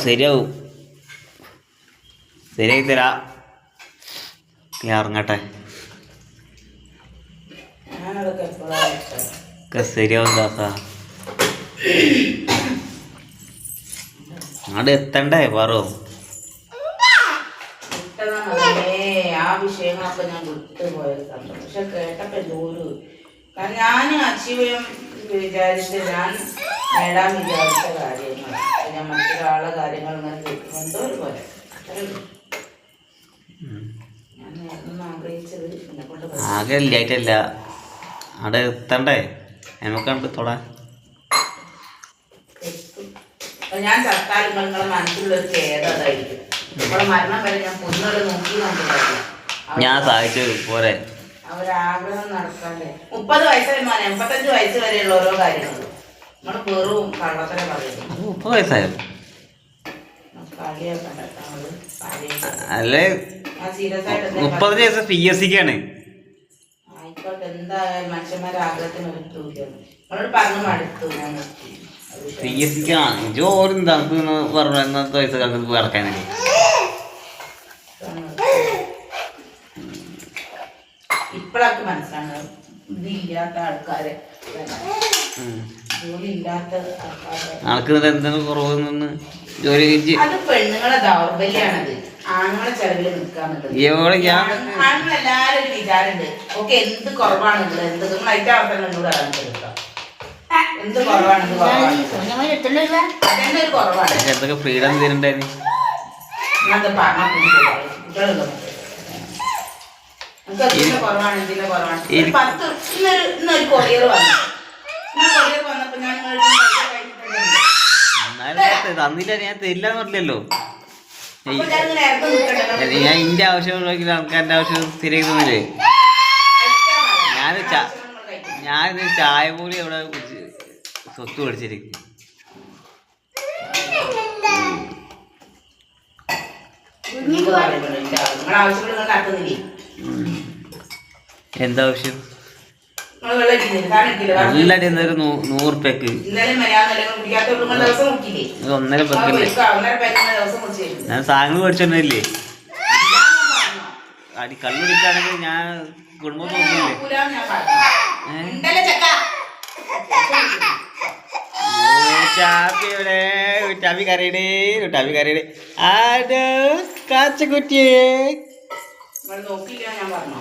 ശരിയാവും, ശരിയായി തരാ. നീ ഇറങ്ങട്ടെ, ശരിയാവും ദാസാ. അങ്ങോട്ട് എത്തണ്ടേ പറോ? ആ വിഷയങ്ങളൊക്കെ ഞാൻ വിട്ടുപോയതാണ്. പക്ഷെ കേട്ടപ്പോ എന്തോരു ഞാൻ അച്ചീവം വിചാരിച്ച് ഞാൻ നേടാൻ വിചാരിച്ച കാര്യങ്ങൾ ഞാൻ മറ്റൊരാളെ കാര്യങ്ങൾ ഇങ്ങനെ കേൾക്കുമ്പോൾ എന്തോ ഒരു പോലെ ഞാൻ നേരൊന്നും ആഗ്രഹിച്ചത് എന്നെ കൊണ്ട് ആകെ ഇല്ലായിട്ടല്ല, അവിടെ എത്തണ്ടേ നമുക്കുണ്ട് തൊടാൻ. ഞാൻ ചത്താലും നിങ്ങളെ മനസ്സിലുള്ളൊരു ഖേദമായിരിക്കും. നമ്മളെ മരണം വരെ ഞാൻ പൊന്നോട് നോക്കി കണ്ടിട്ടില്ല. ഞാൻ സഹായിച്ചു പോരെ, അവരാഗ്രഹം നടക്കാല്ലേ. 30 വയസ്സായി മോനെ, 85 വയസ്സ് വരെയുള്ള ഓരോ കാര്യങ്ങളും നമ്മള് വെറും കള്ളത്തരം പറയുന്നു. 30 വയസ്സായോ? അല്ലേ 30 വയസ്സ് PSCക്കാണ്. ആയിക്കോട്ടെ, എന്തായാലും മനുഷ്യന്മാരുടെ ആഗ്രഹത്തിന് ഒരു തൂക്കിയാണ്. നമ്മളോട് പറഞ്ഞു മടുത്തു. ഞാൻ PSCക്കാണ് ജോലി പറഞ്ഞു. എന്നത്തെ വയസ്സ് കണക്ക് കിടക്കാനല്ലേ? ഇപ്പോഴൊക്കെ മനസ്സിലാണ് ഇതില്ലാത്ത ആൾക്കാരെ, ജോലി ഇല്ലാത്ത ആൾക്ക് എന്താണ് കുറവെന്ന് ജോലി. അത് പെണ്ണുങ്ങളെ ദൗർബല്യാണത്. ആണുങ്ങളെ ചെലവിൽ നിൽക്കാന്നുള്ളത്. ആണുങ്ങളെല്ലാരും ഒരു വിചാരമുണ്ട്. ഓക്കെ, എന്ത് കുറവാണെന്നുള്ളത് എന്ത് നിങ്ങൾ അതിന്റെ അവസരം എന്നോട് അറിയാൻ എന്ത് കുറവാണ്, എന്ത് കുറവാണ്, അതെന്നെ ഒരു കുറവാണ്. എന്തൊക്കെ ഫ്രീഡം തരുന്നുണ്ടായിരുന്നു. ഞാനത് പറഞ്ഞാൽ കുട്ടികളുണ്ടോ നമുക്ക് കുറവാണ്, എന്തിന്റെ കുറവാണ്. 10 ഇന്നൊരു കൊറിയർ വന്നു. കൊറിയർ വന്നപ്പോ ഞാൻ തന്നില്ല, ഞാൻ തരില്ലെന്ന് പറഞ്ഞല്ലോ. ഞാൻ ഇന്റെ ആവശ്യം ആൾക്കാരുടെ ആവശ്യം സ്ഥിരമാക്കുന്നില്ലേ? ഞാനിത് ചായ പോലും അവിടെ സ്വത്ത് പഠിച്ചിരിക്കും. എന്താവശ്യം? എല്ലാടി എന്നൊരു 100 ഉറുപ്പ്യക്ക് 1.5 പെക്കല്ലേ? ഞാൻ സാധനങ്ങൾ മേടിച്ചോണ്ടില്ലേ? അടി കള്ളു പിടിക്കാണെങ്കിൽ ഞാൻ കുടുംബം നോക്കില്ലേ? ുട്ടാപ്പി കരയുടെ ആടോ കാച്ചക്കുറ്റിയെ നോക്കില്ല ഞാൻ പറഞ്ഞു.